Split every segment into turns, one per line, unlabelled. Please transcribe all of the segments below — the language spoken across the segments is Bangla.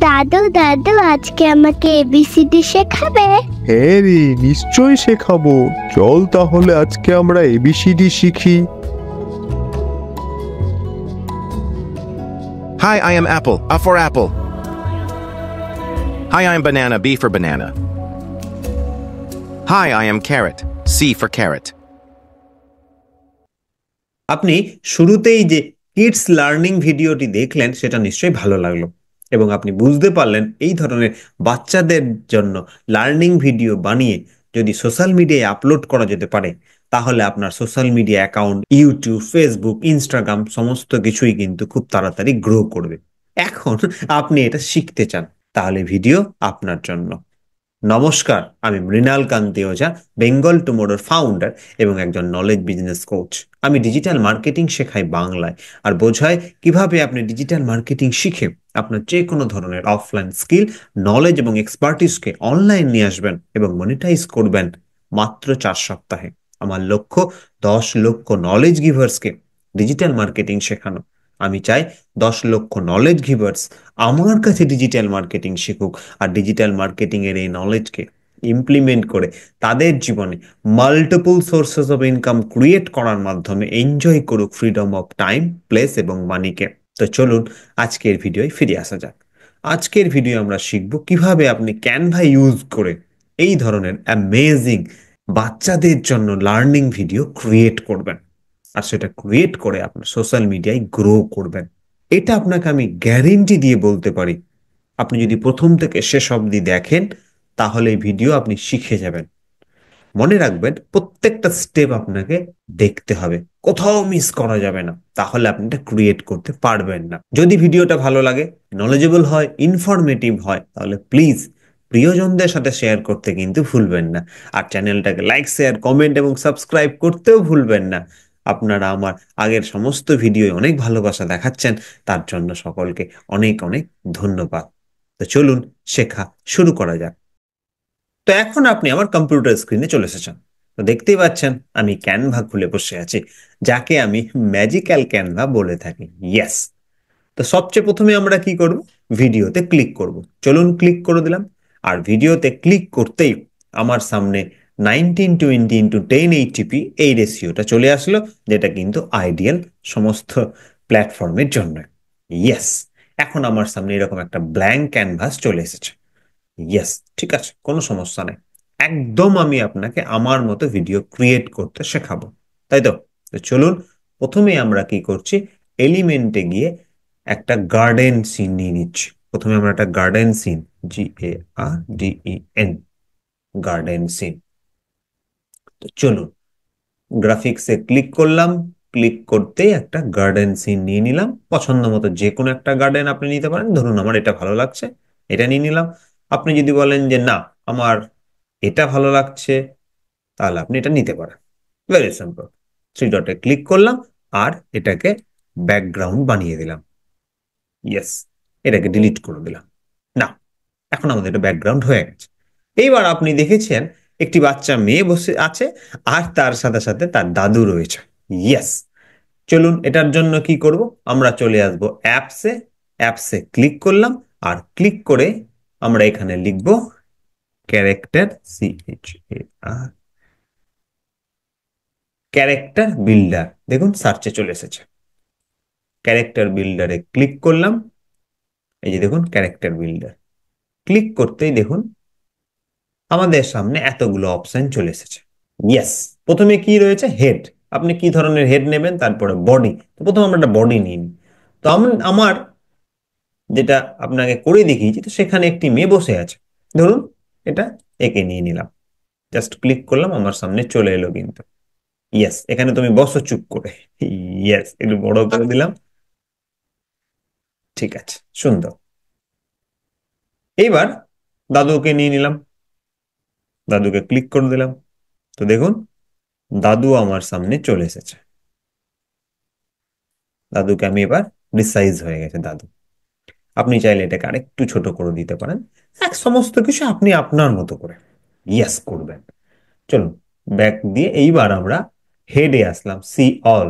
দাদু দাদু আজকে আমাকে এবিসিডি শেখাবে?
হ্যাঁ রে, নিশ্চয়ই শেখাবো। চল তাহলে আজকে আমরা এবিসিডি শিখি।
Hi, I am Apple. A for apple. Hi, I am banana. B for banana. Hi, I am carrot. C for carrot.
আপনি শুরুতেই যে কিডস লার্নিং ভিডিওটি দেখলেন সেটা নিশ্চয়ই ভালো লাগলো এবং আপনি বুঝতে পারলেন এই ধরনের বাচ্চাদের জন্য লার্নিং ভিডিও বানিয়ে যদি সোশ্যাল মিডিয়ায় আপলোড করা যেতে পারে তাহলে আপনার social media account YouTube, Facebook, Instagram সমস্ত কিছুই কিন্তু খুব তাড়াতাড়ি গ্রো করবে। এখন আপনি এটা শিখতে চান, তাহলে ভিডিও আপনার জন্য। নমস্কার, আমি মৃণাল কান্তি ওঝা, বেঙ্গল টুমোরোর ফাউন্ডার এবং একজন নলেজ বিজনেস কোচ। আমি ডিজিটাল মার্কেটিং শেখাই বাংলায় আর বোঝাই কিভাবে আপনি ডিজিটাল মার্কেটিং শিখে আপনার যে কোনো ধরনের অফলাইন স্কিল, নলেজ এবং এক্সপার্টিসকে অনলাইন নিয়ে আসবেন এবং মনিটাইজ করবেন মাত্র 4 সপ্তাহে। আমার লক্ষ্য 10 লক্ষ নলেজ গিভার্সকে ডিজিটাল মার্কেটিং শেখানো। আমি চাই 10 লক্ষ নলেজ গিভার্স আমার কাছে ডিজিটাল মার্কেটিং শিখুক আর ডিজিটাল মার্কেটিং এর এই নলেজকে ইমপ্লিমেন্ট করে তাদের জীবনে multiple sources of income create করার মাধ্যমে এনজয় করুক ফ্রিডম অফ টাইম, প্লেস এবং মানিকে। তো চলুন আজকের ভিডিওয় ফিরে আসা যাক। আজকের ভিডিও আমরা শিখব কিভাবে আপনি ক্যানভা ইউজ করে এই ধরনের অ্যামেজিং বাচ্চাদের জন্য লার্নিং ভিডিও ক্রিয়েট করবেন আর সেটা ক্রিয়েট করে আপনার সোশ্যাল মিডিয়ায় গ্রো করবেন। এটা আপনাকে আমি গ্যারেন্টি দিয়ে বলতে পারি, আপনি যদি প্রথম থেকে শেষ অবধি দেখেন তাহলে এই ভিডিও আপনি শিখে যাবেন। মনে রাখবেন প্রত্যেকটা স্টেপ আপনাকে দেখতে হবে, কোথাও মিস করা যাবে না, তাহলে আপনি এটা ক্রিয়েট করতে পারবেন না। যদি ভিডিওটা ভালো লাগে, নলেজেবল হয়, ইনফরমেটিভ হয়, তাহলে প্লিজ প্রিয়জনদের সাথে শেয়ার করতে কিন্তু ভুলবেন না। আর চ্যানেলটাকে লাইক, শেয়ার, কমেন্ট এবং সাবস্ক্রাইব করতেও ভুলবেন না। আপনারা আমার আগের সমস্ত ভিডিও অনেক ভালোবাসা দেখাচ্ছেন, তার জন্য সকলকে অনেক অনেক ধন্যবাদ। তো চলুন শেখা শুরু করা যাক। তো এখন আপনি আমার কম্পিউটার স্ক্রিনে চলে এসেছেন। তো দেখতেই পাচ্ছেন আমি ক্যানভা খুলে বসে আছি, যাকে আমি ম্যাজিক্যাল ক্যানভা বলে থাকি। ইয়েস। তো সবচেয়ে প্রথমে আমরা কি করব, ভিডিওতে ক্লিক করব। চলুন ক্লিক করে দিলাম। আর ভিডিওতে ক্লিক করতেই আমার সামনে 1920x1080p এই রেশিওটা চলে আসলো, যেটা কিন্তু আইডিয়াল সমস্ত প্ল্যাটফর্মের জন্য। ইয়েস। এখন আমার সামনে এরকম একটা ব্ল্যাঙ্ক ক্যানভাস চলে এসেছে। ইয়েস, ঠিক আছে, কোনো সমস্যা নেই। একদম আমি আপনাকে আমার মতো ভিডিও ক্রিয়েট করতে শেখাবো, তাই তো? তো চলুন প্রথমে আমরা কি করছি, এলিমেন্টে গিয়ে একটা গার্ডেন সিন নিয়ে নিচ্ছি। প্রথমে আমরা একটা garden scene, GARDEN, garden scene. তো চলুন গ্রাফিক্সে ক্লিক করলাম। ক্লিক করতেই একটা গার্ডেন সিন নিয়ে নিলাম। পছন্দ মতো যে কোনো একটা গার্ডেন আপনি নিতে পারেন। ধরুন আমার এটা ভালো লাগছে, এটা নিয়ে নিলাম। আপনি যদি বলেন যে না আমার এটা ভালো লাগছে, তাহলে আপনি এটা নিতে পারেন। Very simple. 3 ডটে ক্লিক করলাম আর এটাকে ব্যাকগ্রাউন্ড বানিয়ে দিলাম। ইয়েস, এটাকে ডিলিট করে দিলাম। না, এখন আমাদের এটা ব্যাকগ্রাউন্ড হয়ে গেছে। এইবার আপনি দেখেছেন একটি বাচ্চা মেয়ে বসে আছে আর তার সাথে সাথে তার দাদু রয়েছে। ইয়েস। চলুন এটার জন্য কি করব, আমরা চলে আসবো অ্যাপসে। অ্যাপসে ক্লিক করলাম আর ক্লিক করে আমরা এখানে লিখব ক্যারেক্টার, ক্যারেক্টার বিল্ডার। দেখুন সার্চে চলে এসেছে। ক্যারেক্টার বিল্ডারে ক্লিক করলাম। এই যে দেখুন ক্যারেক্টার বিল্ডার। ক্লিক করতেই দেখুন আমাদের সামনে এতগুলো অপশন চলে এসেছে। ইয়েস। প্রথমে কি রয়েছে, হেড। আপনি কি ধরনের হেড নেবেন, তারপরে বডি। তো প্রথমে আমরা একটা বডি নিই। তো আমার যেটা আপনাকে করে দেখিয়েছি, তো সেখানে একটি মেয়ে বসে আছে। ধরুন এটা একে নিয়ে নিলাম। জাস্ট ক্লিক করলাম, আমার সামনে চলে এলো কিন্তু। ইয়েস, এখানে তুমি বসো চুপ করে। ইয়েস, একটু বড় করে দিলাম। ঠিক আছে, সুন্দর। এইবার দাদুকে নিয়ে নিলাম, দাদুকে ক্লিক করে দিলাম। তো দেখুন দাদু আমার সামনে চলে এসেছে। দাদুকে আমি এবার রিসাইজ হয়ে গেছে দাদু। আপনি চাইলে এটাকে আরেকটু ছোট করে দিতে পারেন। সমস্ত কিছু আপনি আপনার মতো করে ইয়েস করবেন। চলুন ব্যাক দিয়ে এইবার আমরা হেডে আসলাম, see all.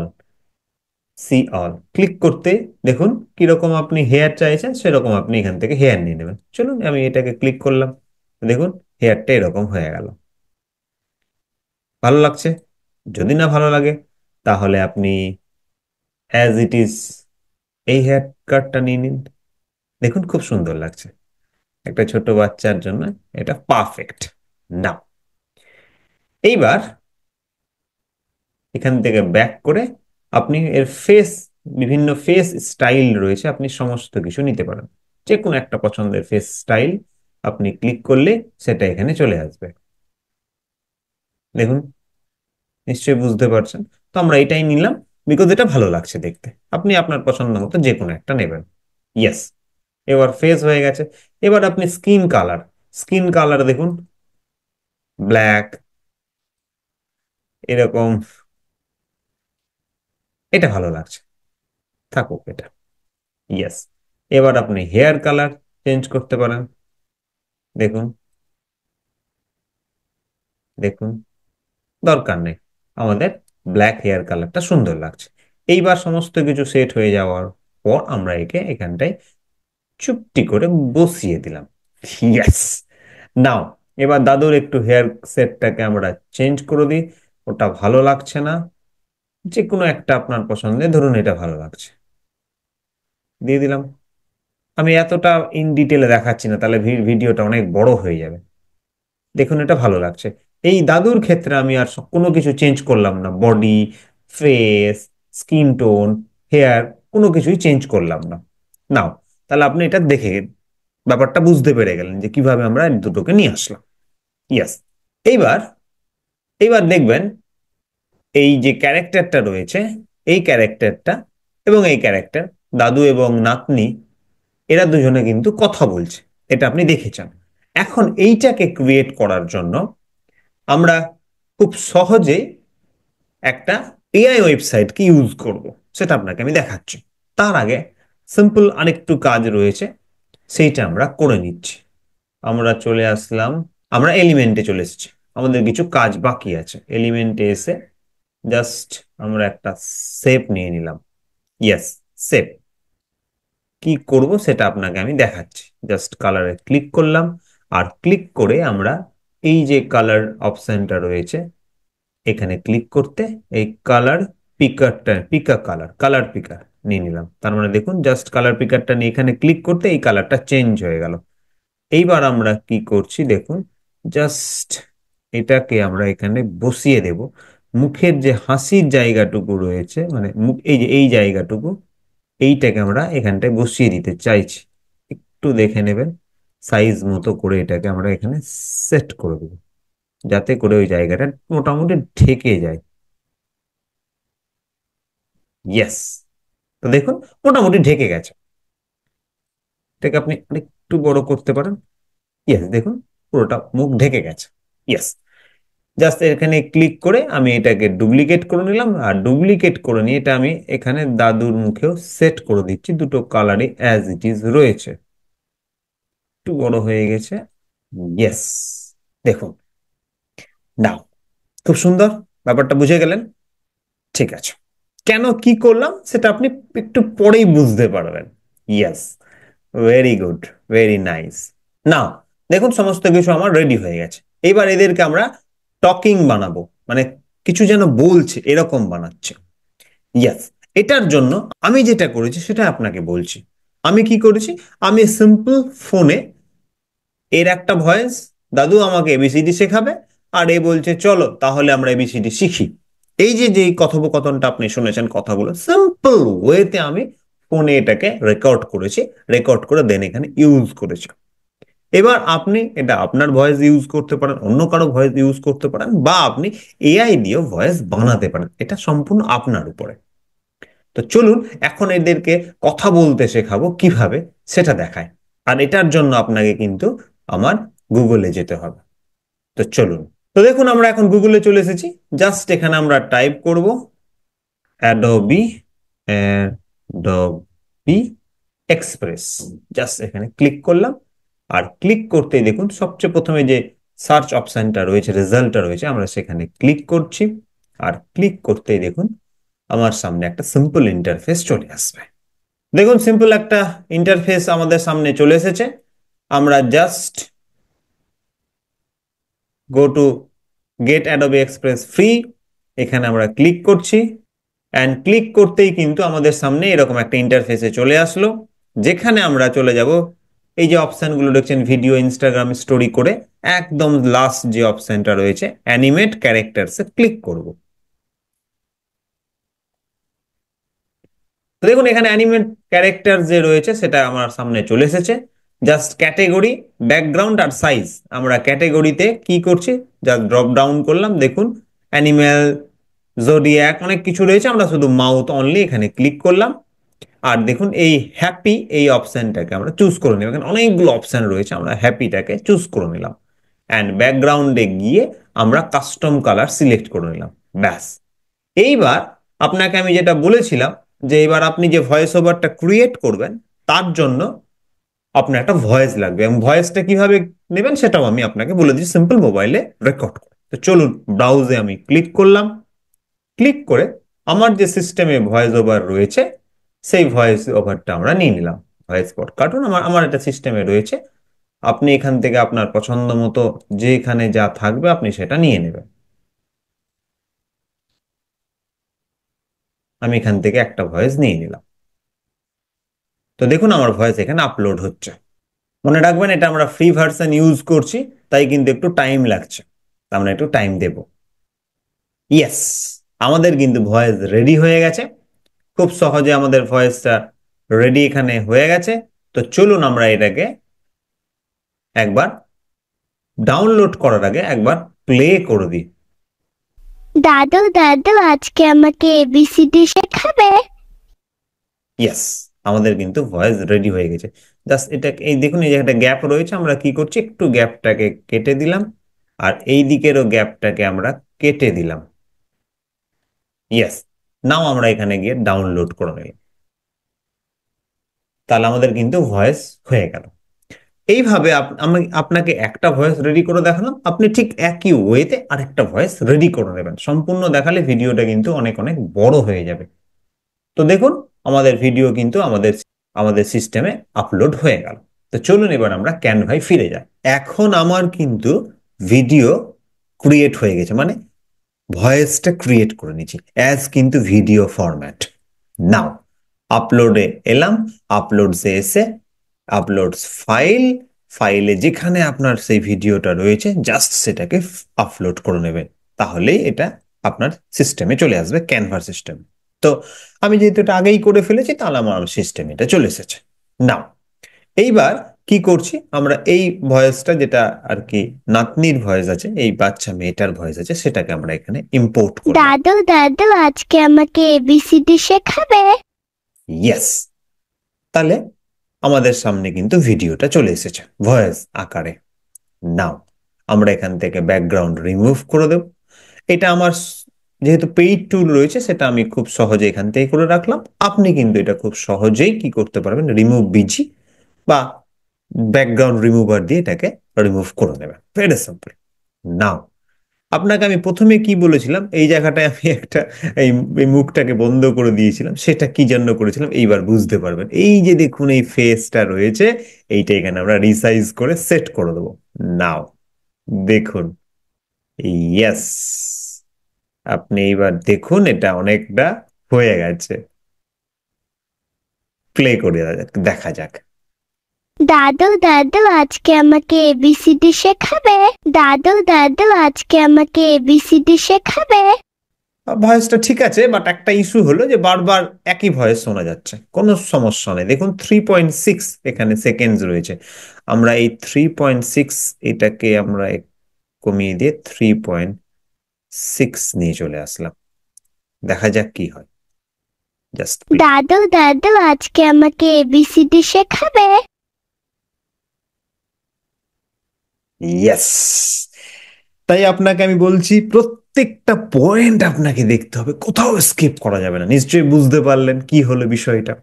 See all click করতে দেখুন কিরকম আপনি হেয়ার চাইছেন সেরকম আপনি এখান থেকে হেয়ার নিয়ে নেবেন। চলুন আমি এটাকে ক্লিক করলাম, দেখুন হেয়ারটা এরকম হয়ে গেল। ভালো লাগছে? যদি না ভালো লাগে তাহলে আপনি অ্যাজ ইট ইজ এই হেয়ার কাটটা নিয়ে নিন। দেখুন খুব সুন্দর লাগছে, একটা ছোট বাচ্চার জন্য এটা পারফেক্ট। না, এইবার এখান থেকে ব্যাক করে আপনি এর ফেস, বিভিন্ন ফেস স্টাইল রয়েছে, আপনি সমস্ত কিছু নিতে পারেন। যে কোনো একটা পছন্দের ফেস স্টাইল আপনি ক্লিক করলে সেটা এখানে চলে আসবে। দেখুন, নিশ্চয়ই বুঝতে পারছেন। তো আমরা এটাই নিলাম, বিকজ এটা ভালো লাগছে দেখতে। আপনি আপনার পছন্দ মতো যে কোনো একটা নেবেন। ইয়েস, এবার ফেস হয়ে গেছে। এবার আপনি স্কিন কালার, স্কিন কালার দেখুন ব্ল্যাক এরকম, এটা ভালো লাগছে, থাকুক এটা। ইয়েস, এবার আপনি হেয়ার কালার চেঞ্জ করতে পারেন। দেখুন, দেখুন, দরকার নেই, আমাদের ব্ল্যাক হেয়ার কালারটা সুন্দর লাগছে। এইবার সমস্ত কিছু সেট হয়ে যাওয়ার পর আমরা একে এখানটায় চুপটি করে বসিয়ে দিলাম। ইয়েস, নাও এবার দাদুর একটু হেয়ার সেটটাকে আমরা চেঞ্জ করে দিই। ওটা ভালো লাগছে না, যে কোনো একটা আপনার পছন্দের, ধরুন এটা ভালো লাগছে, দিয়ে দিলাম। আমি এতটা ইন ডিটেলে দেখাচ্ছি না, তাহলে ভিডিওটা অনেক বড় হয়ে যাবে। দেখুন এটা ভালো লাগছে। এই দাদুর ক্ষেত্রে আমি আর কোনো কিছু চেঞ্জ করলাম না, body, face, skin tone, hair, কোনো কিছুই চেঞ্জ করলাম না। নাও, তাহলে আপনি এটা দেখে ব্যাপারটা বুঝতে পেরে গেলেন যে কিভাবে আমরা এই দুটোকে নিয়ে আসলাম। ইয়েস, এইবার এইবার দেখবেন এই যে ক্যারেক্টারটা রয়েছে, এই ক্যারেক্টারটা এবং এই ক্যারেক্টার, দাদু এবং নাতনি, এরা দুজনে কিন্তু কথা বলছে, এটা আপনি দেখেছেন। এখন এইটাকে ক্রিয়েট করার জন্য আমরা খুব সহজে একটা এআই ওয়েবসাইটকে ইউজ করব, সেটা আপনাকে আমি দেখাচ্ছি। তার আগে সিম্পল আরেকটু কাজ রয়েছে, সেইটা আমরা করে নিচ্ছি। আমরা চলে আসলাম, আমরা এলিমেন্টে চলে এসেছি, আমাদের কিছু কাজ বাকি আছে। এলিমেন্টে এসে জাস্ট আমরা একটা শেপ নিয়ে নিলাম। ইয়েস, শেপ কি করব সেটা আপনাকে আমি দেখাচ্ছি। জাস্ট কালারে ক্লিক করলাম, আর ক্লিক করে আমরা এই যে কালার অপশনটা রয়েছে এখানে ক্লিক করতে এই কালার পিকারটা, পিকা কালার, কালার পিকার নিয়ে নিলাম। তার মানে দেখুন জাস্ট কালার পিকারটা নিয়ে এখানে ক্লিক করতে এই কালারটা চেঞ্জ হয়ে গেল। এইবার আমরা কি করছি দেখুন, জাস্ট এটাকে আমরা এখানে বসিয়ে দেব। মুখের যে হাসির জায়গাটুকু রয়েছে, মানে মুখ, এই যে এই জায়গাটুকু, এইটাকে আমরা এখানটায় বসিয়ে দিতে চাইছি। একটু দেখে নেবেন, সাইজ মতো করে এটাকে আমরা এখানে সেট করে দেবো, যাতে করে ওই জায়গাটা মোটামুটি ঢেকে যায়। ইয়েস, তো দেখুন মোটামুটি ঢেকে গেছে। এটাকে আপনি একটু বড় করতে পারেন। ইয়েস, দেখুন পুরোটা মুখ ঢেকে গেছে। ইয়েস, জাস্ট এখানে ক্লিক করে আমি এটাকে ডুপ্লিকেট করে নিলাম, আর ডুপ্লিকেট করে নিয়ে এটা আমি এখানে দাদুর মুখেও সেট করে দিচ্ছি। দুটো কালারই অ্যাজ ইট ইজ রয়েছে, একটু বড় হয়ে গেছে। ইয়েস, দেখুন, নাও খুব সুন্দর, ব্যাপারটা বুঝে গেলেন? ঠিক আছে, কেন কি করলাম সেটা আপনি একটু পরেই বুঝতে পারবেন। Yes, very good, very nice. Now দেখুন সমস্ত কিছু আমার রেডি হয়ে গেছে। এবার এদেরকে আমরা টকিং বানাবো, মানে কিছু যেন বলছে এরকম বানাচ্ছে। ইয়েস, এটার জন্য আমি যেটা করেছি সেটা আপনাকে বলছি। আমি কি করেছি, আমি সিম্পল ফোনে এর একটা ভয়েস, দাদু আমাকে এবিসিডি শেখাবে, আর এ বলছে চলো তাহলে আমরা এবিসিডি শিখি। এই যে যে কথোপকথনটা আপনি শুনেছেন, কথাগুলো সিম্পল ওয়েতে আমি ফোনে এটাকে রেকর্ড করেছি, রেকর্ড করে দেন এখানে ইউজ করেছি। এবার আপনি এটা আপনার ভয়েস ইউজ করতে পারেন, অন্য কারো ভয়েস ইউজ করতে পারেন, বা আপনি এআই দিয়েও ভয়েস বানাতে পারেন, এটা সম্পূর্ণ আপনার উপরে। তো চলুন এখন এদেরকে কথা বলতে শেখাবো কিভাবে সেটা দেখায়। আর এটার জন্য আপনাকে কিন্তু আমার গুগলে যেতে হবে। তো চলুন, তো দেখুন আমরা এখন গুগলে চলে এসেছি। জাস্ট এখানে আমরা টাইপ করব অ্যাডোবি, অ্যাডোবি এক্সপ্রেস, জাস্ট এখানে ক্লিক করলাম। আর ক্লিক করতেই দেখুন সবচেয়ে প্রথমে যে সার্চ অপশনটা রয়েছে, রেজাল্টটা রয়েছে, আমরা সেখানে ক্লিক করছি। আর ক্লিক করতেই দেখুন আমার সামনে একটা সিম্পল ইন্টারফেস চলে আসবে। দেখুন সিম্পল একটা ইন্টারফেস আমাদের সামনে চলে এসেছে। আমরা just go to get Adobe express free, এখানে আমরা ক্লিক করছি। অ্যান্ড ক্লিক করতেই কিন্তু আমাদের সামনে এরকম একটা ইন্টারফেসে চলে আসলো, যেখানে আমরা চলে যাব এই যে অপশনগুলো দেখছেন ভিডিও, ইনস্টাগ্রাম স্টোরি করে একদম লাস্ট যে অপশনটা রয়েছে অ্যানিমেট ক্যারেক্টারসে ক্লিক করব। তো দেখুন এখানে অ্যানিমেট ক্যারেক্টার যে রয়েছে সেটা আমার সামনে চলে এসেছে। জাস্ট ক্যাটেগরি, ব্যাকগ্রাউন্ড আর সাইজ, আমরা ক্যাটেগরিতে কি করছি, জাস্ট ড্রপ ডাউন করলাম। দেখুন অ্যানিম্যাল, জোডিয়াক অনেক কিছু রয়েছে, আমরা শুধু মাউথ অনলি এখানে ক্লিক করলাম। আর দেখুন এই হ্যাপি এই অপশনটাকে আমরা চুজ করে নিলাম। এখানে অনেকগুলো অপশন রয়েছে, আমরা হ্যাপিটাকে চুজ করে নিলাম। অ্যান্ড ব্যাকগ্রাউন্ডে গিয়ে আমরা কাস্টম কালার সিলেক্ট করে নিলাম। ব্যাস। এইবার আপনাকে আমি যেটা বলেছিলাম যে এবার আপনি যে ভয়েস ওভারটা ক্রিয়েট করবেন তার জন্য আপনার একটা ভয়েস লাগবে, এবং ভয়েসটা কিভাবে নেবেন সেটাও আমি আপনাকে বলে দিচ্ছি সিম্পল মোবাইলে রেকর্ড করে। তো চলুন ব্রাউজে আমি ক্লিক করলাম। ক্লিক করে আমার যে সিস্টেমে ভয়েস ওভার রয়েছে সেই ভয়েস ওভারটা আমরা নিয়ে নিলাম। ভয়েস কার্টুন আমার আমার একটা সিস্টেমে রয়েছে, আপনি এখান থেকে আপনার পছন্দ মতো যেখানে যা থাকবে আপনি সেটা নিয়ে নেবেন। আমি এখান থেকে একটা ভয়েস নিয়ে নিলাম। তো দেখুন আমার ভয়েস এখানে আপলোড হচ্ছে। মনে রাখবেন এটা আমরা ফ্রি ভার্সন ইউজ করছি, তাই কিন্তু একটু টাইম লাগছে, আমরা একটু টাইম দেব। ইয়েস, আমাদের কিন্তু ভয়েস রেডি হয়ে গেছে। খুব সহজে আমাদের ভয়েসটা রেডি এখানে হয়ে গেছে। তো চলুন আমরা এটাকে একবার ডাউনলোড করার আগে একবার প্লে করে দিই।
দাদু দাদু আজকে আমাকে এবিসিডি শেখাবে?
ইয়েস, আমাদের কিন্তু ভয়েস রেডি হয়ে গেছে। জাস্ট এটা এই দেখুন এই যে একটা গ্যাপ রয়েছে, আমরা কি করছি একটু গ্যাপটাকে কেটে দিলাম, আর এই দিকেরও গ্যাপটাকে আমরা কেটে দিলাম। ইয়েস, নাও আমরা এখানে গিয়ে ডাউনলোড করে নিলাম। তাহলে আমাদের কিন্তু ভয়েস হয়ে গেল। এইভাবে আমি আপনাকে একটা ভয়েস রেডি করে দেখালাম, আপনি ঠিক একই ওয়েতে আরেকটা ভয়েস রেডি করে নেবেন। সম্পূর্ণ দেখালে ভিডিওটা কিন্তু অনেক অনেক বড় হয়ে যাবে। তো দেখুন আমাদের ভিডিও কিন্তু আমাদের আমাদের সিস্টেমে আপলোড হয়ে গেল। তো চলুন এবার আমরা ক্যানভায় ফিরে যাই। এখন আমার কিন্তু ভিডিও ক্রিয়েট হয়ে গেছে, মানে ভয়েসটা ক্রিয়েট করে নিচ্ছি অ্যাজ কিন্তু ভিডিও ফরম্যাট। নাও আপলোডে এলাম, আপলোডসে এসে আপলোডস ফাইল, ফাইলে যেখানে আপনার সেই ভিডিওটা রয়েছে জাস্ট সেটাকে আপলোড করে নেবেন, তাহলেই এটা আপনার সিস্টেমে চলে আসবে, ক্যানভা সিস্টেম। তো আমি যেহেতু এটা আগেই করে ফেলেছি তাহলে আমার সিস্টেমে এটা চলে এসেছে। নাও এইবার কি করছি, আমরা এই ভয়েসটা যেটা আর কি নাতনির ভয়েস আছে, এই বাচ্চা মেয়েটার ভয়েস আছে, সেটাকে আমরা এখানে ইম্পোর্ট করব।
দাদু দাদু আজকে আমাকে এবিসিডি শেখাবে?
ইয়েস, তাহলে আমাদের সামনে কিন্তু ভিডিওটা চলে এসেছে ভয়েস আকারে। নাও আমরা এখান থেকে ব্যাকগ্রাউন্ড রিমুভ করে দেব। এটা আমার যেহেতু পেইড টুল রয়েছে সেটা আমি খুব সহজে এখান থেকে করে রাখলাম। আপনি কিন্তু এটা খুব সহজেই কি করতে পারবেন, রিমুভ বিজি বা ব্যাকগ্রাউন্ড রিমুভার দিয়ে এটাকে রিমুভ করে নেবেন। Very simple. নাও আপনাকে আমি প্রথমে কি বলেছিলাম, এই জায়গাটায় আমি একটা এই এই মুখটাকে বন্ধ করে দিয়েছিলাম, সেটা কি জন্য করেছিলাম এইবার বুঝতে পারবেন। এই যে দেখুন এই ফেসটা রয়েছে, এইটা এখানে আমরা রিসাইজ করে সেট করে দেবো। নাও দেখুন, ইয়েস, আপনি এইবার দেখুন এটা অনেকটা হয়ে গেছে। প্লে করে দেখা যাক।
দাদু দাদু আজকে আমাকে এবিসিডি শেখাবে? দাদু দাদু আজকে আমাকে এবিসিডি শেখাবে?
ভয়েসটা ঠিক আছে, বাট একটা ইস্যু হলো যে বারবার একই ভয়েস শোনা যাচ্ছে। কোনো সমস্যা নেই, দেখুন 3.6 এখানে সেকেন্ডস রয়েছে। আমরা এই 3.6 এটাকে আমরা কমিয়ে দিয়ে 3.6 নিয়ে চলে আসলাম। দেখা যাক কি হয়। জাস্ট
দাদু দাদু আজকে আমাকে এবিসিডি শেখাবে?
ইয়েস, তাই আপনাকে আমি বলছি প্রত্যেকটা পয়েন্ট আপনাকে দেখতে হবে, কোথাও স্কিপ করা যাবে না। নিশ্চয়ই বুঝতে পারলেন কি হলো বিষয়টা।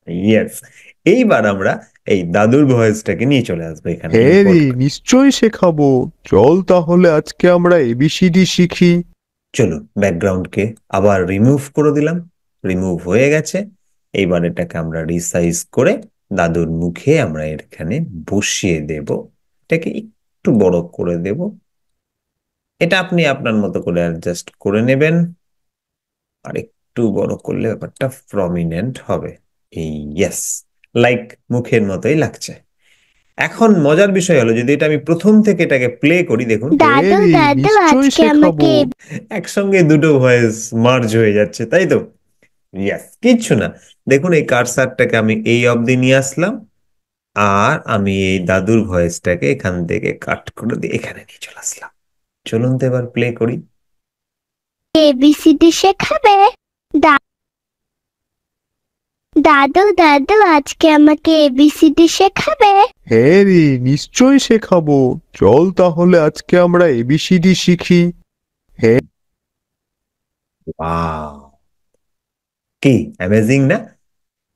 ইয়েস, এইবার আমরা এই দাদুর ভয়েসটাকে নিয়ে চলে আসবো এখানে
হ্যাঁ
import
রে,
করে।
নিশ্চয়ই শেখাবো। চল তাহলে আজকে আমরা এবিসিডি শিখি।
চলুন ব্যাকগ্রাউন্ডকে আবার রিমুভ করে দিলাম, রিমুভ হয়ে গেছে। এইবার এটাকে আমরা রিসাইজ করে দাদুর মুখে আমরা এখানে বসিয়ে দেব। এটাকে একটু বড় করে দেব, এটা আপনি আপনার মতো করে অ্যাডজাস্ট করে নেবেন। আর একটু বড় করলে ব্যাপারটা প্রমিনেন্ট হবে। এই ইয়েস, লাইক মুখের মতোই লাগছে। এখন মজার বিষয় হলো, যদি এটা আমি প্রথম থেকে এটাকে প্লে করি, দেখুন
দাদু
হ্যাঁ রে,
দাদু
নিশ্চয়ই
আজকে
শেখাবো।
আমাকে
একসঙ্গে দুটো ভয়েস মার্জ হয়ে যাচ্ছে, তাই তো? ইয়েস, কিচ্ছু না। দেখুন এই কার্সারটাকে আমি এই অবধি নিয়ে আসলাম, আর আমি এই দাদুর ভয়েসটাকে এখান থেকে কাট করে দিয়ে এখানে নিয়ে চলে আসলাম। চলুন তো এবার প্লে করি।
এবিসিডি শেখাবে। দা- দাদু দাদু আজকে আমাকে এবিসিডি শেখাবে।
হ্যাঁ রে, নিশ্চয়ই শেখাবো। চল তাহলে আজকে আমরা এবিসিডি শিখি। হ্যাঁ,
ওয়াও, কি অ্যামেজিং না?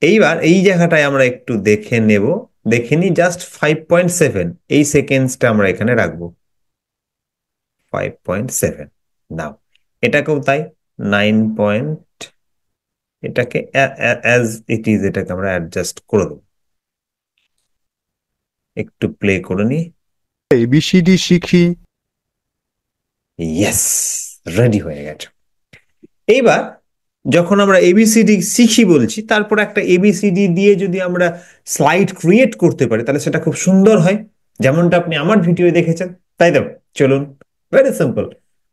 এইবার এই জায়গাটায় আমরা একটু দেখে নেব, দেখে নি জাস্ট 5.7 এই সেকেন্ডসটা আমরা এখানে রাখবো। 5.7, নাও এটাকেও তাই 9 এটাকে অ্যাজ ইট ইজ এটাকে আমরা অ্যাডজাস্ট করে দেবো। একটু প্লে করে নি।
এবিসিডি শিখি।
ইয়েস, রেডি হয়ে গেছে। এইবার যখন আমরা এবিসিডি শিখি বলছি, তারপর একটা এবিসিডি দিয়ে যদি আমরা স্লাইড ক্রিয়েট করতে পারি, তাহলে সেটা খুব সুন্দর হয়, যেমনটা আপনি আমার ভিডিও দেখেছেন, তাই তো? চলুন, ভেরি সিম্পল।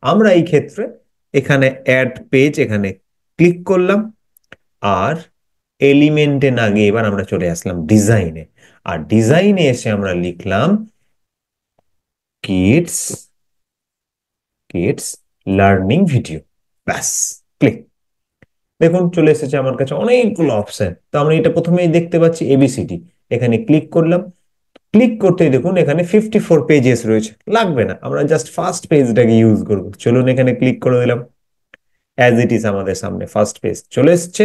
আমরা এই ক্ষেত্রে এখানে অ্যাড পেজ এখানে ক্লিক করলাম, আর এলিমেন্টে না গিয়ে এবার আমরা চলে আসলাম ডিজাইনে। আর ডিজাইনে এসে আমরা লিখলাম কিডস কিডস লার্নিং ভিডিও, ব্যাস, ক্লিক। দেখুন চলে এসেছে আমার কাছে অনেকগুলো অপশন। তো আমরা এটা প্রথমেই দেখতে পাচ্ছি এবিসিডি, এখানে ক্লিক করলাম। ক্লিক করতেই দেখুন এখানে 54 পেজেস রয়েছে, লাগবে না, আমরা জাস্ট ফার্স্ট পেজটাকে ইউজ করব। চলুন এখানে ক্লিক করে দিলাম, অ্যাজ ইট ইজ আমাদের সামনে ফার্স্ট পেজ চলে এসছে।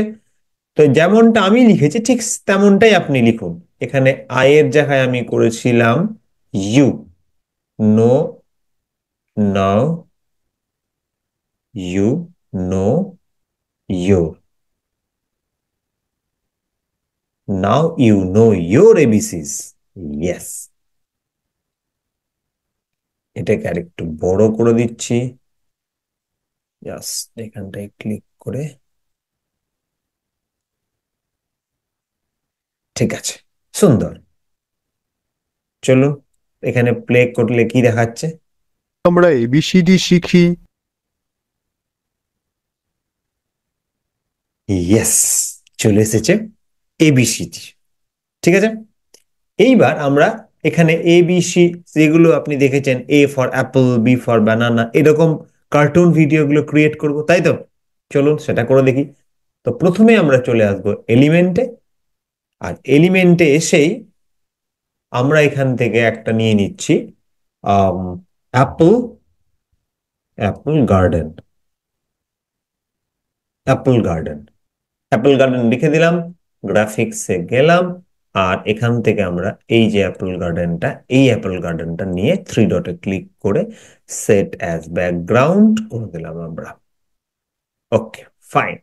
তো যেমনটা আমি লিখেছি ঠিক তেমনটাই আপনি লিখুন। এখানে আয়ের জায়গায় আমি করেছিলাম you, know, now, you, know, your, now you know your ABCs. Yes, এটাকে আর একটু বড় করে দিচ্ছি, জাস্ট এখানটায় ক্লিক করে। ঠিক আছে, সুন্দর। চলুন এখানে প্লে করলে কি দেখাচ্ছে?
আমরা এবিসিডি শিখি।
ইয়েস, চলে এসেছে এবিসিডি। ঠিক আছে, এইবার আমরা এখানে এ বি সি, যেগুলো আপনি দেখেছেন, A for apple, B for banana, এরকম কার্টুন ভিডিওগুলো ক্রিয়েট করব, তাই তো? চলুন সেটা করে দেখি। তো প্রথমে আমরা চলে আসবো এলিমেন্টে, আর এলিমেন্টে এসেই আমরা এখান থেকে একটা নিয়ে নিচ্ছি Apple, Apple garden, Apple garden, Apple garden লিখে দিলাম, গ্রাফিক্সে গেলাম, আর এখান থেকে আমরা এই যে অ্যাপল গার্ডেনটা, এই অ্যাপল গার্ডেনটা নিয়ে 3 ডটে ক্লিক করে সেট অ্যাজ ব্যাকগ্রাউন্ড করে দিলাম আমরা। ওকে, ফাইন।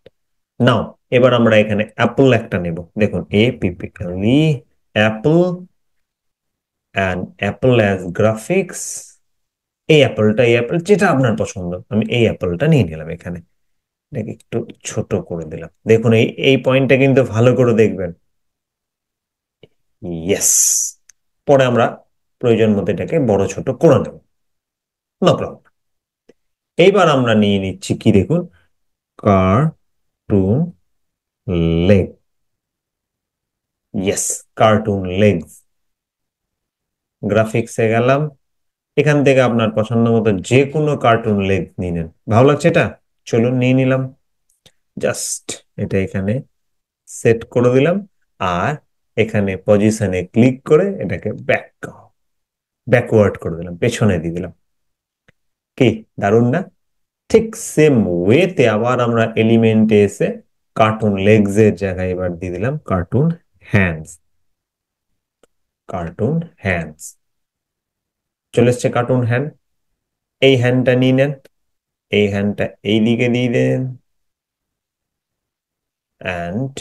নাও এবার আমরা এখানে অ্যাপল একটা নেব, দেখুন a typically apple, and apple as graphics. এই অ্যাপলটা, এই অ্যাপল যেটা আপনার পছন্দ, আমি এই অ্যাপলটা নিয়ে নিলাম এখানে। এটাকে একটু ছোট করে দিলাম, দেখুন এই এই পয়েন্টটা কিন্তু ভালো করে দেখবেন। ইয়েস, পরে আমরা প্রয়োজন মতো এটাকে বড় ছোট করে নেব, নো প্রবলেম। এইবার আমরা নিয়ে নিচ্ছি কি দেখুন, cartoon leg. Yes, cartoon legs, গ্রাফিক্সে গেলাম, এখান থেকে আপনার পছন্দ মতো যে কোনো কার্টুন লেগ নিয়ে নেন, ভালো লাগছে এটা? চলুন নিয়ে নিলাম, জাস্ট এটা এখানে সেট করে দিলাম, আর এখানে পজিশনে ক্লিক করে এটাকে ব্যাকওয়ার্ড করে দিলাম, পেছনে দিয়ে দিলাম। কি দারুণ না? ঠিক সেম ওয়েতে আবার আমরা এলিমেন্টে এসে কার্টুন লেগস এর জায়গায় এবার দিয়ে দিলাম কার্টুন হ্যান্ডস, কার্টুন হ্যান্ডস চলে এসছে কার্টুন হ্যান্ড। এই হ্যান্ডটা নিয়ে নেন, এই হ্যান্ডটা এই দিকে দিয়ে দেন, অ্যান্ড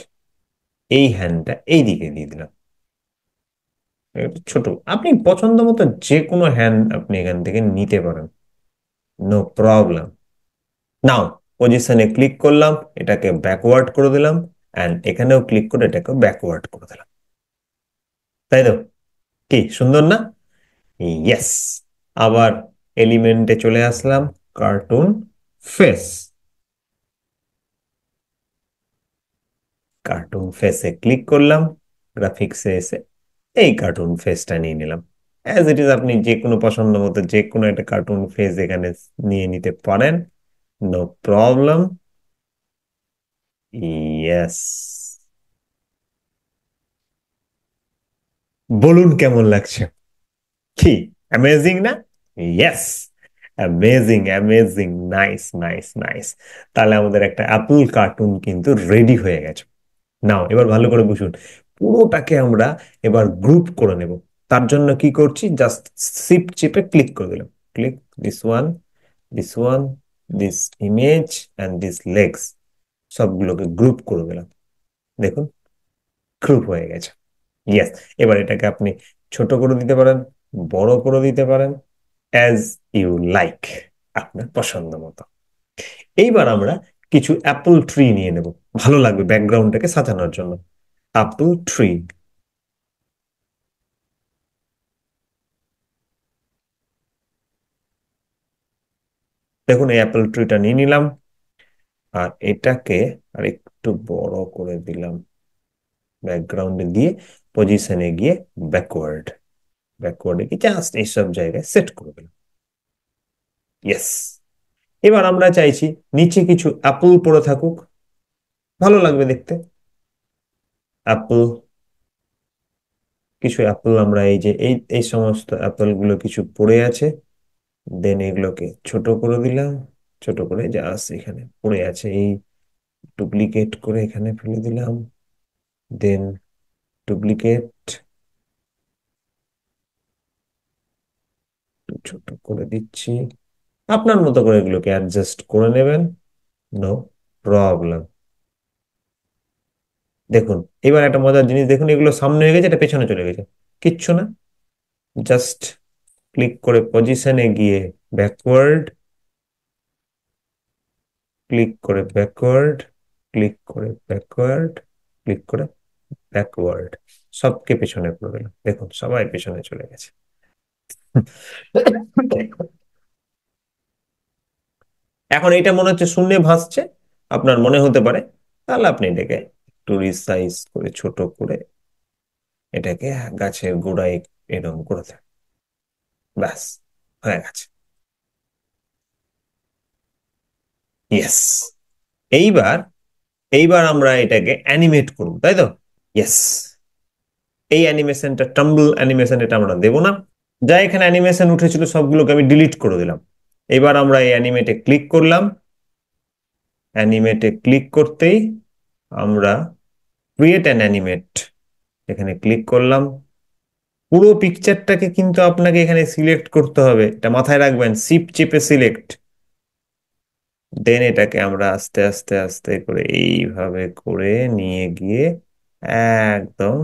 এই হ্যান্ডটা এই দিকে দিয়ে দিলাম। একটু ছোট, আপনি পছন্দ মতো যে কোনো হ্যান্ড আপনি এখান থেকে নিতে পারেন, নো প্রবলেম। নাও পজিশনে ক্লিক করলাম, এটাকে ব্যাকওয়ার্ড করে দিলাম, অ্যান্ড এখানেও ক্লিক করে এটাকে ব্যাকওয়ার্ড করে দিলাম। তাই তো? কি সুন্দর না? ইয়েস। আবার এলিমেন্টে চলে আসলাম, কার্টুন ফেস। কার্টুন ফেসে ক্লিক করলাম, গ্রাফিক্সে এসে এই কার্টুন ফেসটা নিয়ে নিলাম। অ্যাজ ইট ইজ, আপনি যে কোনো পছন্দ মতো যে কোনো একটা কার্টুন ফেস এখানে নিয়ে নিতে পারেন, নো প্রবলেম। ইয়েস। বলুন কেমন লাগছে? কি অ্যামেজিং না? Yes, amazing amazing, nice nice nice. তাহলে আমাদের একটা অ্যাপল কার্টুন কিন্তু রেডি হয়ে গেছে। নাও এবার ভালো করে বুঝুন, পুরোটাকে আমরা এবার গ্রুপ করে নেব। তার জন্য কি করছি, জাস্ট শিফট চেপে ক্লিক করে দিলাম, click this one, this one, this image and this legs, সবগুলোকে গ্রুপ করে দিলাম। দেখুন গ্রুপ হয়ে গেছে। ইয়েস। এবার এটাকে আপনি ছোট করে দিতে পারেন, বড় করে দিতে পারেন, অ্যাজ ইউ লাইক, আপনার পছন্দ মতো। এইবার আমরা কিছু অ্যাপল ট্রি নিয়ে নেব, ভালো লাগবে ব্যাকগ্রাউন্ডটাকে সাজানোর জন্য। Apple tree. দেখুন এই অ্যাপল ট্রিটা নিয়ে নিলাম, আর এটাকে আর একটু বড় করে দিলাম, ব্যাকগ্রাউন্ডে দিয়ে পজিশনে গিয়ে ব্যাকওয়ার্ড, ব্যাকওয়ার্ডে গিয়ে জাস্ট এইসব জায়গায় সেট করে দিলাম। ইয়েস। এবার আমরা চাইছি নিচে কিছু অ্যাপল পড়ে থাকুক, ভালো লাগবে দেখতে। অ্যাপল, কিছু অ্যাপল আমরা এই যে এই এই সমস্ত অ্যাপল গুলো কিছু পড়ে আছে, দেন এগুলোকে ছোট করে দিলাম, ছোট করে জাস্ট এখানে পড়ে আছে এই ডুপ্লিকেট করে এখানে ফেলে দিলাম, দেন ডুপ্লিকেট, ছোট করে দিচ্ছি। আপনার মতো করে এগুলোকে অ্যাডজাস্ট করে নেবেন, নো প্রবলেম। দেখুন এবার একটা মজার জিনিস দেখুন, এগুলো সামনে হয়ে গেছে, এটা পেছনে চলে গেছে, কিচ্ছু না। জাস্ট ক্লিক করে পজিশনে গিয়ে ব্যাকওয়ার্ড, ক্লিক করে ব্যাকওয়ার্ড, ক্লিক করে ব্যাকওয়ার্ড, ক্লিক করে ব্যাকওয়ার্ড, সবকে পেছনে করে দিলাম। দেখুন সবাই পেছনে চলে গেছে। এখন এটা মনে হচ্ছে শূন্যে ভাসছে, আপনার মনে হতে পারে, তাহলে আপনি এটাকে একটু রিসাইজ করে ছোট করে এটাকে গাছের গোড়ায় এরকম করে দেন, ব্যাস হয়ে গেছে। ইয়েস। এইবার এইবার আমরা এটাকে অ্যানিমেট করব, তাই তো? ইয়েস। এই অ্যানিমেশনটা টাম্বল অ্যানিমেশন, এটা আমরা দেবো না। যা এখানে অ্যানিমেশন উঠেছিল সবগুলোকে আমি ডিলিট করে দিলাম। এবার আমরা এই অ্যানিমেটে ক্লিক করলাম, অ্যানিমেটে ক্লিক করতেই আমরা ক্রিয়েট অ্যান অ্যানিমেট এখানে ক্লিক করলাম। পুরো পিকচারটাকে কিন্তু আপনাকে এখানে সিলেক্ট করতে হবে, এটা মাথায় রাখবেন, শিফট চেপে সিলেক্ট, দেন এটাকে আমরা আস্তে আস্তে আস্তে করে এইভাবে করে নিয়ে গিয়ে একদম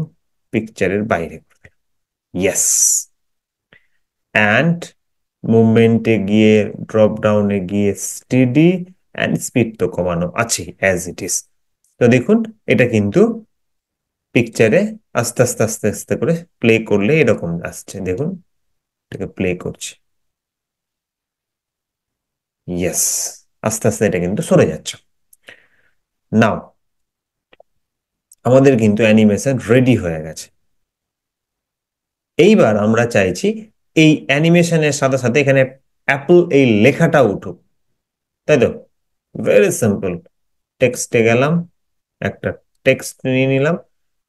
পিকচারের বাইরে করে, ইয়েস। অ্যান্ড মুভমেন্টে গিয়ে ড্রপ ডাউনে গিয়ে স্টেডি অ্যান্ড স্পিড তো কমানো আছে অ্যাজ ইট ইজ। তো দেখুন এটা কিন্তু পিকচারে আস্তে আস্তে আস্তে আস্তে করে প্লে করলে এরকম আসছে, দেখুন এটাকে প্লে করছে, ইয়েস। আস্তে আস্তে এটা কিন্তু সরে যাচ্ছে। নাও আমাদের কিন্তু অ্যানিমেশন রেডি হয়ে গেছে। এইবার আমরা চাইছি এই অ্যানিমেশনের সাথে সাথে এখানে অ্যাপল এই লেখাটা উঠুক, তাই তো? ভেরি সিম্পল, টেক্সটে গেলাম, একটা টেক্সট নিয়ে নিলাম,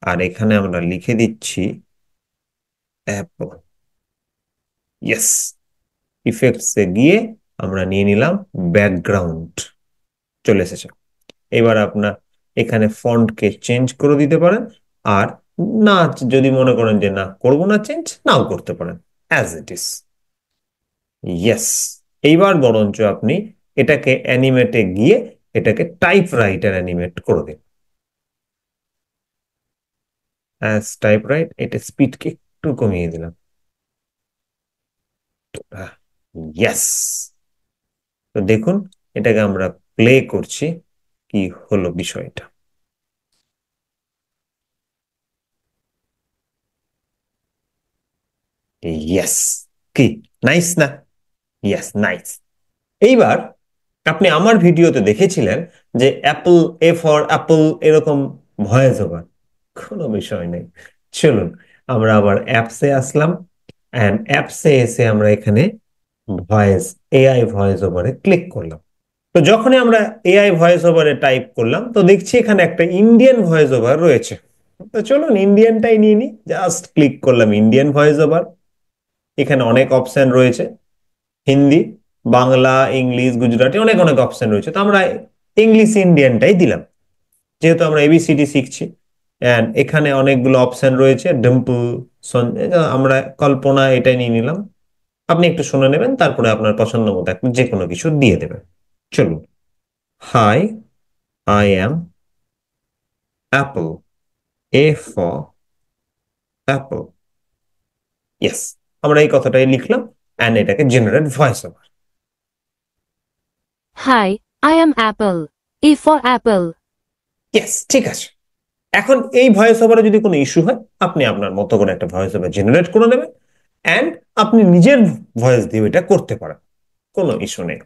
আর এখানে আমরা লিখে দিচ্ছি অ্যাপল। ইয়েস। ইফেক্টসে গিয়ে আমরা নিয়ে নিলাম ব্যাকগ্রাউন্ড, চলে এসেছে। এবার আপনার এখানে ফন্টকে চেঞ্জ করে দিতে পারেন, আর না যদি মনে করেন যে না করবো না চেঞ্জ, নাও করতে পারেন, অ্যাজ ইট ইজ। ইয়েস। এইবার বরঞ্চ আপনি এটাকে অ্যানিমেটে গিয়ে এটাকে টাইপরাইটার অ্যানিমেট করে দিন। অ্যাজ টাইপরাইট, এটা স্পিডকে একটু কমিয়ে দিলাম। ইয়েস। তো দেখুন এটাকে আমরা প্লে করছি, কি হলো বিষয়টা। ইয়েস, কি নাইস না? Yes, nice. এইবার আপনি আমার ভিডিওতে দেখেছিলেন যে অ্যাপল, এ ফর অ্যাপল, এরকম ভয়েস ওভার। কোনো বিষয় নেই, চলুন আমরা আবার অ্যাপসে আসলাম, অ্যান্ড অ্যাপসে এসে আমরা এখানে ভয়েস, এআই ভয়েস ওভারে ক্লিক করলাম। তো যখনই আমরা এআই ভয়েস ওভারে টাইপ করলাম তো দেখছি এখানে একটা ইন্ডিয়ান ভয়েস ওভার রয়েছে। তো চলুন ইন্ডিয়ানটাই নিয়ে নিই, জাস্ট ক্লিক করলাম ইন্ডিয়ান ভয়েস ওভার। এখানে অনেক অপশন রয়েছে, হিন্দি, বাংলা, ইংলিশ, গুজরাটি, অনেক অনেক অপশন রয়েছে। তো আমরা ইংলিশ ইন্ডিয়ানটাই দিলাম, যেহেতু আমরা এবিসিডি শিখছি। এন্ড এখানে অনেকগুলো অপশন রয়েছে, ডিম্পল, আমরা কল্পনা, এটাই নিয়ে নিলাম। আপনি একটু শুনে নেবেন, তারপরে আপনার পছন্দ মতো একটা যে কোনো কিছু দিয়ে দেবেন। চলুন। Hi, I am Apple, A for apple. Yes, আমরা এই কথাটাই লিখলাম, এন্ড এটাকে generate voice over.
Hi, I am Apple. A for apple.
Yes, ঠিক আছে। এখন এই ভয়েস ওভারে যদি কোনো ইস্যু হয়, আপনি আপনার মতো করে একটা ভয়েস ওভার জেনারেট করে নেবেন, এন্ড আপনি নিজের ভয়েস দিয়ে এটা করতে পারেন, কোনো ইস্যু নেই।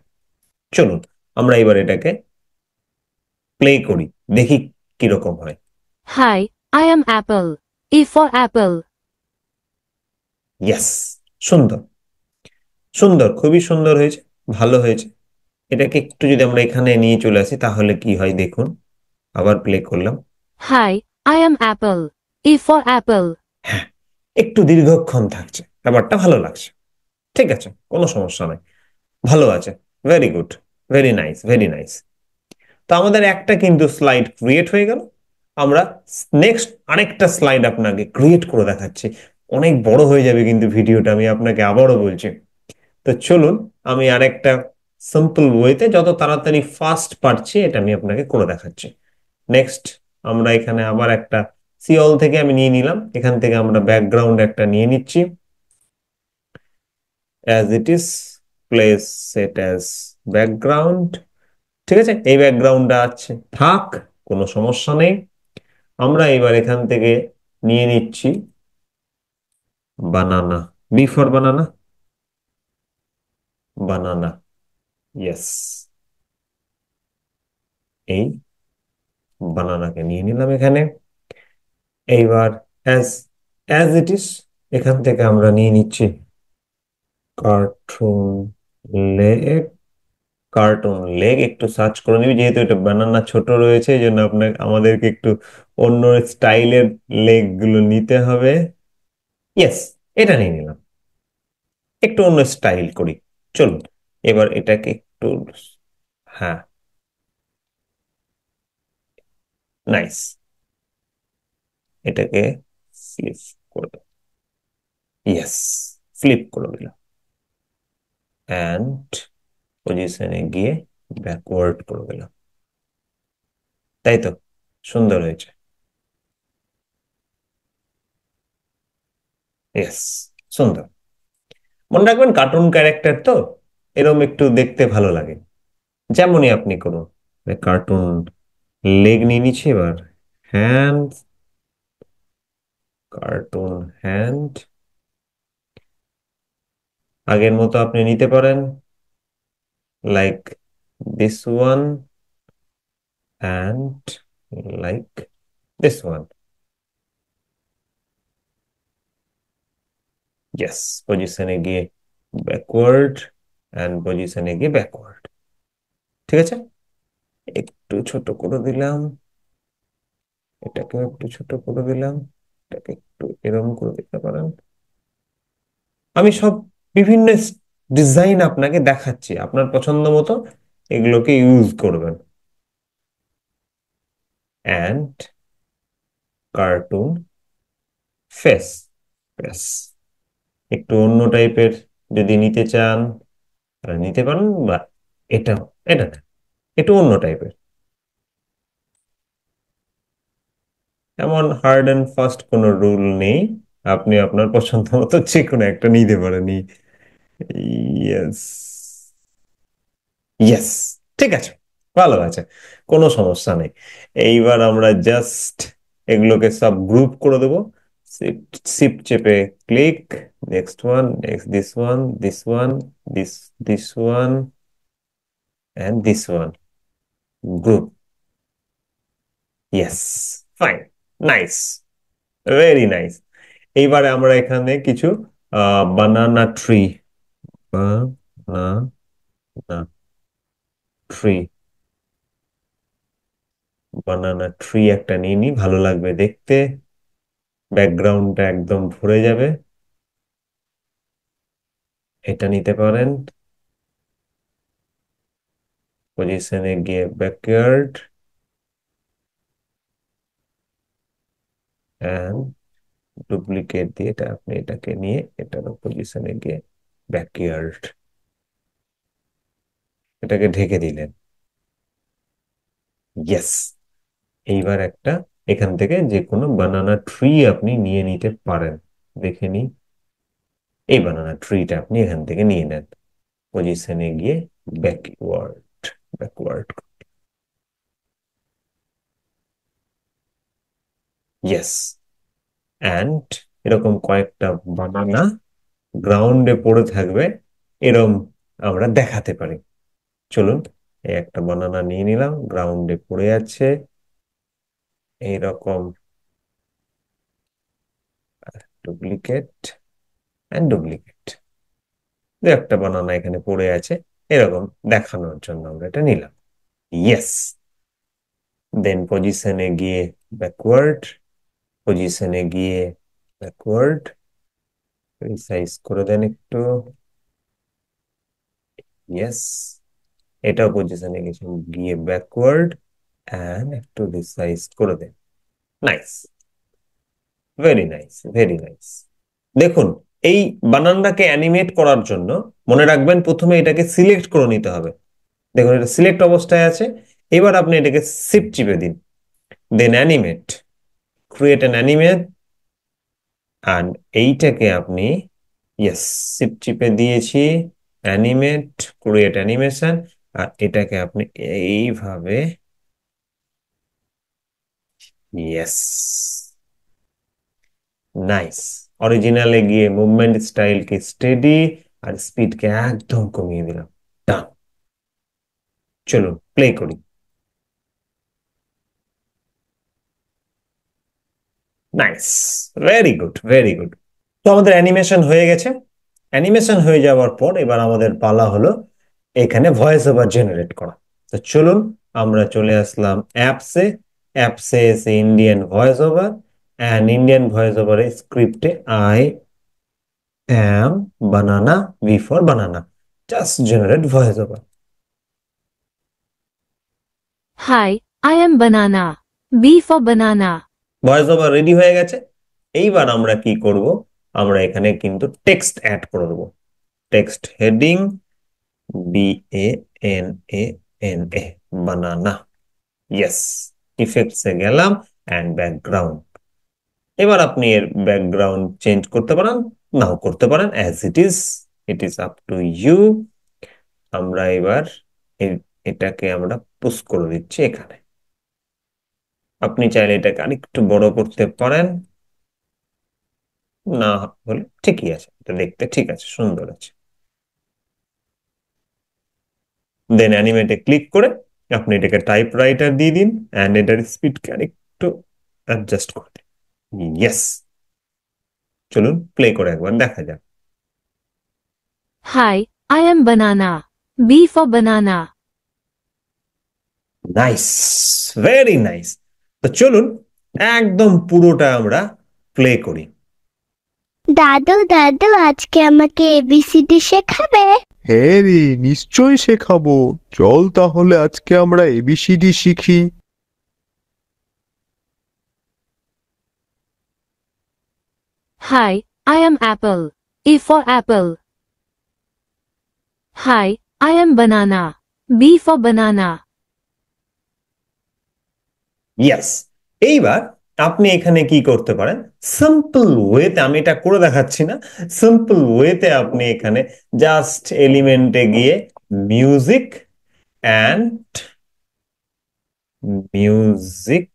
চলুন আমরা এবার এটাকে প্লে করি, দেখি কিরকম হয়।
Hi, I am Apple. A for apple.
Yes, সুন্দর, সুন্দর, খুবই সুন্দর হয়েছে, ভালো হয়েছে। এটাকে একটু যদি আমরা এখানে নিয়ে চলে আসি তাহলে কি হয় দেখুন। আবার প্লে করলাম।
Hi, I am Apple. A for apple.
হ্যাঁ, একটু দীর্ঘক্ষণ থাকছে, ব্যাপারটা ভালো লাগছে। ঠিক আছে, কোনো সমস্যা নাই, ভালো আছে। Very good, very nice, very nice. তো আমাদের একটা কিন্তু স্লাইড ক্রিয়েট হয়ে গেল। আমরা নেক্সট আরেকটা স্লাইড আপনাকে ক্রিয়েট করে দেখাচ্ছি। অনেক বড় হয়ে যাবে কিন্তু ভিডিওটা, আমি আপনাকে আবারও বলছি। তো চলুন আমি আরেকটা সিম্পল ওয়েতে যত তাড়াতাড়ি ফাস্ট পারছি এটা আমি আপনাকে করে দেখাচ্ছি। নেক্সট আমরা এখানে আবার একটা সিওল থেকে আমি নিয়ে নিলাম, এখান থেকে আমরা ব্যাকগ্রাউন্ড একটা নিয়ে নিচ্ছি। As it is, place set as background. ঠিক আছে, এই ব্যাকগ্রাউন্ডটা আছে, থাক, কোনো সমস্যা নেই। আমরা এবার এখান থেকে নিয়ে নিচ্ছি banana, B for banana, banana. Yes, এই বানানাকে নিয়ে নিলাম এখানে। এইবার অ্যাজ অ্যাজ ইট ইজ, এখান থেকে আমরা নিয়ে নিচ্ছি কার্টুন লেগ। কার্টুন লেগ একটু সার্চ করে নিবি, যেহেতু এটা বানানা ছোট রয়েছে এই জন্য আপনাকে আমাদেরকে একটু অন্য স্টাইলের লেগ গুলো নিতে হবে। ইয়েস, এটা নিয়ে নিলাম, একটু অন্য স্টাইল করি। চলুন এবার এটাকে একটু, হ্যাঁ, নাইস, এটাকে ফ্লিপ করে, ইয়েস, ফ্লিপ করে দিলাম, অ্যান্ড পজিশনে গিয়ে ব্যাকওয়ার্ড করে দিলাম। তাই তো, সুন্দর হয়েছে। ইয়েস, সুন্দর। মনে রাখবেন কার্টুন ক্যারেক্টার তো এরকম একটু দেখতে ভালো লাগে, যেমনই আপনি করুন। কার্টুন লেগ নিয়ে নিচ্ছি এবার, হ্যান্ড, কার্টুন হ্যান্ড, আগের মতো আপনি নিতে পারেন, like this one and like this one. Yes, পজিশনে গিয়ে ব্যাকওয়ার্ড, অ্যান্ড পজিশনে গিয়ে ব্যাকওয়ার্ড। ঠিক আছে, একটু ছোট করে দিলাম, এটাকে একটু ছোট করে দিলাম, এটাকে একটু এরকম করে দিতে পারেন। আমি সব বিভিন্ন ডিজাইন আপনাকে দেখাচ্ছি, আপনার পছন্দ মতো এগুলোকে ইউজ করবেন। অ্যান্ড কার্টুন ফেস, ফেস একটু অন্য টাইপের যদি নিতে চান তাহলে নিতে পারেন, বা এটা এটা না, একটু অন্য টাইপের। এমন হার্ড অ্যান্ড ফাস্ট কোনো রুল নেই, আপনি আপনার পছন্দ মতো যে কোনো একটা নিতে পারেন। ইয়েস, ইয়েস, ঠিক আছে, ভালো আছে, কোনো সমস্যা নেই। এইবার আমরা জাস্ট এগুলোকে সব গ্রুপ করে দেবো। শিফট শিফট চেপে click, next one, next this one, this one, this one and this one, group. Yes, fine, nice, very nice. এইবারে আমরা এখানে কিছু banana tree, banana tree, banana tree একটা নিয়ে নি, ভালো লাগবে দেখতে, ব্যাকগ্রাউন্ডটা একদম ভরে যাবে। এটা নিতে পারেন, পজিশনে গিয়ে ব্যাকয়ার্ড এন্ড ডুপ্লিকেট দিয়ে এটা আপনি এটাকে নিয়ে এটার পজিশনে গিয়ে ব্যাকয়ার্ড, এটাকে ঢেকে দিলেন। ইয়েস, এইবার একটা এখান থেকে যে কোনো বানানা ট্রি আপনি নিয়ে নিতে পারেন। দেখে নি, এই বানানা ট্রিটা আপনি এখান থেকে নিয়ে নেন, পজিশনে গিয়ে ব্যাকওয়ার্ড, ব্যাকওয়ার্ড। ইয়েস, অ্যান্ড এরকম কয়েকটা বানানা গ্রাউন্ডে পড়ে থাকবে, এরম আমরা দেখাতে পারি। চলুন, এই একটা বানানা নিয়ে নিলাম, গ্রাউন্ডে পড়ে আছে এইরকম, ডুপ্লিকেট অ্যান্ড ডুপ্লিকেট, দু একটা বানানা এখানে পড়ে আছে, এরকম দেখানোর জন্য আমরা এটা নিলাম। ইয়েস, দেন পজিশনে গিয়ে ব্যাকওয়ার্ড, পজিশনে গিয়ে ব্যাকওয়ার্ড, রিসাইজ করে দেন একটু। ইয়েস, এটাও পজিশনে গেছে, গিয়ে ব্যাকওয়ার্ড এন্ড একটু রিসাইজ করে দেন। Nice, very nice, very nice. দেখুন, এই বানানটাকে অ্যানিমেট করার জন্য মনে রাখবেন প্রথমে এটাকে সিলেক্ট করে নিতে হবে। দেখুন এটা সিলেক্ট অবস্থায় আছে, এবার আপনি এটাকে শিফট চিপে দিন, then animate, create an animate, and এইটাকে আপনি, ইয়েস, শিফট চিপে দিয়েছি, অ্যানিমেট, ক্রিয়েট অ্যানিমেশন, আর এটাকে আপনি এইভাবে, ইয়েস, নাইস। অরিজিনালে গিয়ে মুভমেন্ট স্টাইলকে স্টেডি আর স্পিডকে একদম কমিয়ে দিলাম, ডান। চলুন প্লে করি। Nice, very good, very good. তো আমাদের অ্যানিমেশন হয়ে গেছে। অ্যানিমেশন হয়ে যাওয়ার পর এবার আমাদের পালা হলো এখানে ভয়েস ওভার জেনারেট করা। তো চলুন আমরা চলে আসলাম অ্যাপসে, অ্যাপসে এসে Indian voice over, and Indian voice ওভারের স্ক্রিপ্টে I am banana, B for banana, just generate voice over.
Hi, I am banana. B for banana.
Voice over ready হয়ে গেছে। এইবার আমরা কি করব, আমরা এখানে কিন্তু টেক্সট অ্যাড করে দেবো। টেক্সট হেডিং BANANA, বানানা। ইয়েস, ইফেক্টসে গেলাম অ্যান্ড ব্যাকগ্রাউন্ড। এবার আপনি এর ব্যাকগ্রাউন্ড চেঞ্জ করতে পারেন, নাও করতে পারেন, as it is up to you. আমরা এবার এটাকে আমরা পুশ করে দিচ্ছি এখানে। আপনি চাইলে এটাকে আরেকটু বড় করতে পারেন, না হলে ঠিকই আছে, এটা দেখতে ঠিক আছে, সুন্দর আছে। দেন অ্যানিমেটে ক্লিক করে আপনি এটাকে টাইপ রাইটার দিয়ে দিন, অ্যান্ড এটার স্পিডকে আরেকটু অ্যাডজাস্ট করে দিন। ইয়েস, চলুন প্লে করে একবার দেখা যাক।
Hi, I am banana. B for banana.
Nice, very nice. তো চলুন একদম পুরোটা আমরা প্লে করি।
দাদু দাদু আজকে আমাকে এবিসিডি শেখাবে?
হ্যাঁ রে, নিশ্চয়ই শেখাবো, চল তাহলে আজকে আমরা এবিসিডি শিখি।
Hi, I am apple. A for apple. Hi, I am banana. B for banana.
Yes. এইবার আপনি এখানে কি করতে পারেন, সিম্পল ওয়েতে, আমি এটা করে দেখাচ্ছি না, সিম্পল ওয়েতে আপনি এখানে জাস্ট এলিমেন্টে গিয়ে মিউজিক অ্যান্ড মিউজিক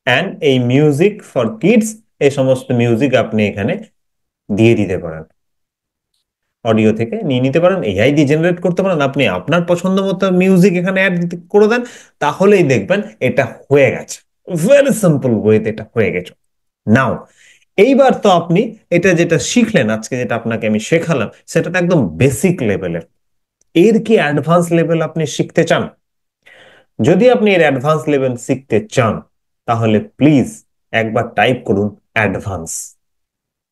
অ্যান্ড এই মিউজিক ফর কিডস, এই সমস্ত মিউজিক আপনি এখানে দিয়ে দিতে পারেন, অডিও থেকে নিয়ে নিতে পারেন, এআই দিয়ে জেনারেট করতে পারেন, আপনি আপনার পছন্দ মতো মিউজিক এখানে অ্যাড করে দেন, তাহলেই দেখবেন এটা হয়ে গেছে। ভেরি সিম্পল ওয়েতে এটা হয়ে গেছে। নাও এইবার তো আপনি এটা যেটা শিখলেন আজকে, যেটা আপনাকে আমি শেখালাম, সেটা তো একদম বেসিক লেভেলের। এর কি অ্যাডভান্স লেভেল আপনি শিখতে চান? যদি আপনি এর অ্যাডভান্স লেভেল শিখতে চান, তাহলে প্লিজ একবার টাইপ করুন অ্যাডভান্স,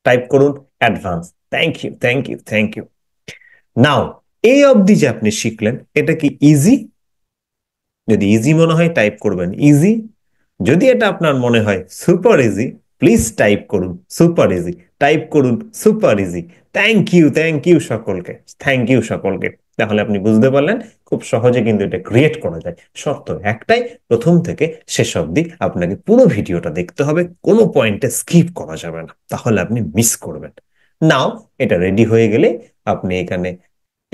টাইপ করুন advance. Thank you, thank you, thank you. Now এই অবধি যে আপনি শিখলেন, এটা কি ইজি? যদি ইজি মনে হয় টাইপ করবেন ইজি, যদি এটা আপনার মনে হয় সুপার ইজি, প্লিজ টাইপ করুন সুপার ইজি, টাইপ করুন সুপার ইজি। থ্যাংক ইউ সকলকে, থ্যাংক ইউ সকলকে। তাহলে আপনি বুঝতে পারলেন খুব সহজে কিন্তু এটা ক্রিয়েট করা যায়। শর্ত একটাই, প্রথম থেকে শেষ অবধি আপনাকে পুরো ভিডিওটা দেখতে হবে, কোনো পয়েন্টে স্কিপ করা যাবে না, তাহলে আপনি মিস করবেন। নাও এটা রেডি হয়ে গেলে আপনি এখানে,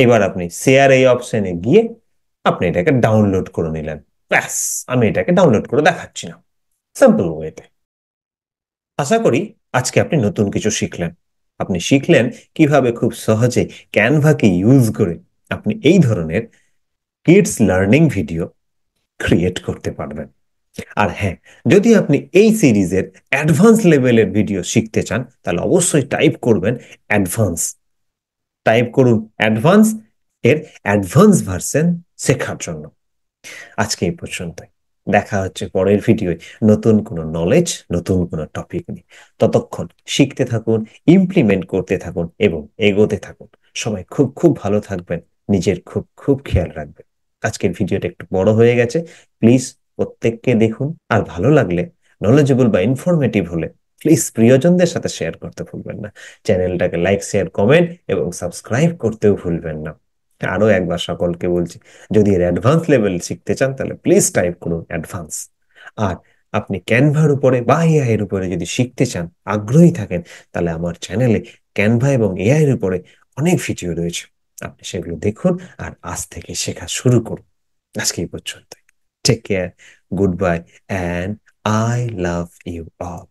এবার আপনি শেয়ার এই অপশনে গিয়ে আপনি এটাকে ডাউনলোড করে নিলেন। ব্যাস, আমি এটাকে ডাউনলোড করে দেখাচ্ছি না, সিম্পল ওয়েতে। আশা করি আজকে আপনি নতুন কিছু শিখলেন। আপনি শিখলেন কিভাবে খুব সহজে ক্যানভাকে ইউজ করে আপনি এই ধরনের কিডস লার্নিং ভিডিও ক্রিয়েট করতে পারবেন। আর হ্যাঁ, যদি আপনি এই সিরিজের অ্যাডভান্স লেভেলের ভিডিও শিখতে চান, তাহলে অবশ্যই টাইপ করবেন অ্যাডভান্স, টাইপ করুন অ্যাডভান্স, এর অ্যাডভান্স ভার্সন শেখার জন্য। আজকে এই পর্যন্তই, দেখা হচ্ছে পরের ভিডিওয় নতুন কোনো নলেজ, নতুন কোনো টপিক নিয়ে। ততক্ষণ শিখতে থাকুন, ইমপ্লিমেন্ট করতে থাকুন এবং এগোতে থাকুন। সবাই খুব খুব ভালো থাকবেন, নিজের খুব খুব খেয়াল রাখবেন। আজকের ভিডিওটা একটু বড় হয়ে গেছে, প্লিজ প্রত্যেককে দেখুন, আর ভালো লাগলে, নলেজেবল বা ইনফরমেটিভ হলে প্লিজ প্রিয়জনদের সাথে শেয়ার করতে ভুলবেন না। চ্যানেলটাকে লাইক, শেয়ার, কমেন্ট এবং সাবস্ক্রাইব করতেও ভুলবেন না। আরো একবার সকলকে বলছি, যদি এর অ্যাডভান্স লেভেল শিখতে চান, তাহলে প্লিজ টাইপ করুন অ্যাডভান্স। আর আপনি ক্যানভার উপরে বা এআই এর উপরে যদি শিখতে চান, আগ্রহী থাকেন, তাহলে আমার চ্যানেলে ক্যানভা এবং এআই এর উপরে অনেক ভিডিও রয়েছে, আপনি সেগুলো দেখুন আর আজ থেকে শেখা শুরু করুন। আজকে এই পর্যন্ত, take care, good bye, and I love you all.